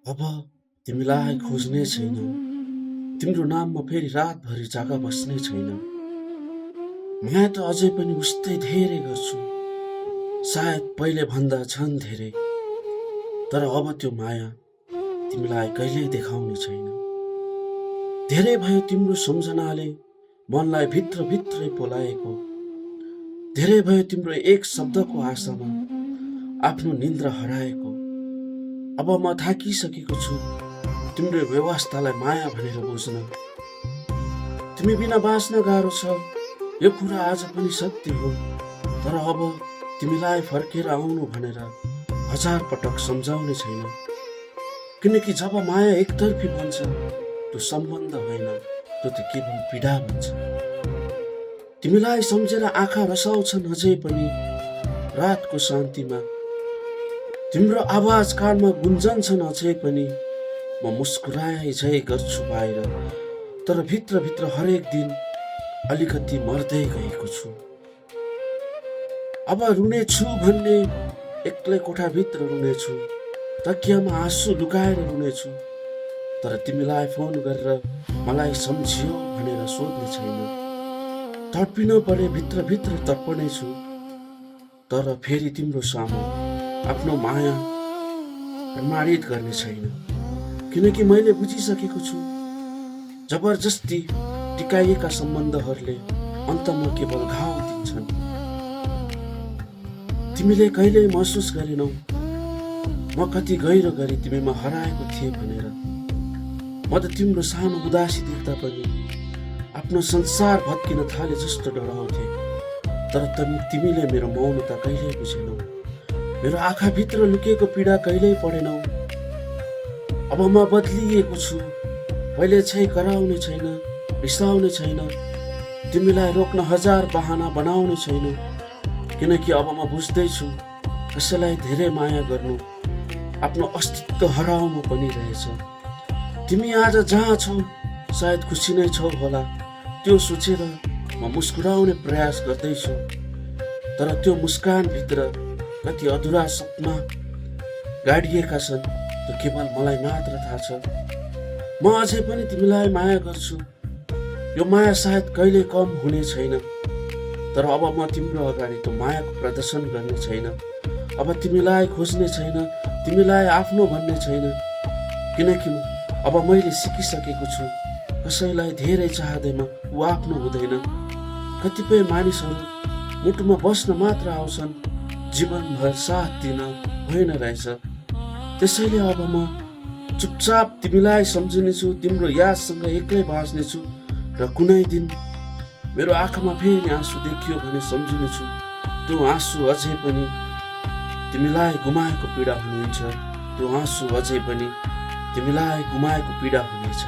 अब तिमीलाई खोज्ने छैन, तिम्रो नाममा फेरि रातभरि जागा बस्ने छैन। माया त अझै पनि उस्तै धेरै गर्छु, सायद पहिले भन्दा झन् धेरै। तर अब त्यो माया तिमीलाई कहिल्यै देखाउने छैन। धेरै भयो तिम्रो सम्झनाले मनलाई भित्रभित्रै पोलाएको। धेरै भयो तिम्रो एक शब्दको आशामा आफ्नो निन्द्रा हराएको। अब म थाकिसकेको छु तिम्रो व्यवस्थालाई माया भनेर बुझ्न। तिमी बिना बाँच्न गाह्रो छ, यो कुरा आज पनि सत्य हो। तर अब तिमीलाई फर्केर आउनु भनेर हजार पटक सम्झाउने छैन। किनकि जब माया एकतर्फी बन्छ त्यो सम्बन्ध होइन, त्यो त केवल पीडा बन्छ। तिमीलाई सम्झेर आँखा रसाउँछन् अझै पनि रातको शान्तिमा। तिम्रो आवाज कानमा गुन्जन्छन् अझै पनि म मुस्कुराए झै गर्छु बाहिर। तर भित्रभित्र हरेक दिन अलिकति मर्दै गएको छु। अब रुनेछु भन्ने एक्लै कोठाभित्र रुनेछु, तकियामा आँसु लुकाएर रुनेछु। तर तिमीलाई फोन गरेर मलाई सम्झियो भनेर सोध्ने छैन। तडपिन परे भित्रभित्र तडपने छु, तर फेरि तिम्रो सामु आफ्नो माया प्रमाणित गर्ने छैन। किनकि मैले बुझिसकेको छु जबरजस्ती टिकाइएका सम्बन्धहरूले अन्तमा केवल घाउ दिन्छन्। तिमीले कहिल्यै महसुस गरेनौ म कति गहिरो गरी तिमीमा हराएको थिएँ भनेर। म त तिम्रो सानो उदासी देख्दा पनि आफ्नो संसार भत्किन थाले जस्तो डराउँथे। तर तिमीले मेरो मौनता कहिल्यै बुझेनौ, मेरो आँखाभित्र लुकेको पीडा कहिल्यै पढेनौ। अब म बदलिएको छु, पहिले छै कराउने छैन, रिसाउने छैन, तिमीलाई रोक्न हजार बहाना बनाउने छैन। किनकि अब म बुझ्दैछु कसैलाई धेरै माया गर्नु आफ्नो अस्तित्व हराउनु पनि रहेछ। तिमी आज जहाँ छौ सायद खुसी नै छौ होला, त्यो सोचेर म मुस्कुराउने प्रयास गर्दैछु। तर त्यो मुस्कानभित्र कति अधुरा सपना गाडिएका छन् त्यो केवल मलाई मात्र थाहा छ। म अझै पनि तिमीलाई माया गर्छु, यो माया सायद कहिले कम हुने छैन। तर अब म तिम्रो अगाडि त्यो मायाको प्रदर्शन गर्ने छैन। अब तिमीलाई खोज्ने छैन, तिमीलाई आफ्नो भन्ने छैन। किनकि अब मैले सिकिसकेको छु कसैलाई धेरै चाहँदैमा ऊ आफ्नो हुँदैन। कतिपय मानिसहरू मुटुमा बस्न मात्र आउँछन्, जीवनभर साथ दिन होइन रहेछ। त्यसैले अब म चुपचाप तिमीलाई सम्झनेछु, तिम्रो यादसँग एक्लै बाँच्नेछु। र कुनै दिन मेरो आँखामा फेरि आँसु देखियो भने सम्झिनेछु त्यो आँसु अझै पनि तिमीलाई गुमाएको पीडा हुनुहुन्छ, त्यो आँसु अझै पनि तिमीलाई गुमाएको पीडा हुनेछ।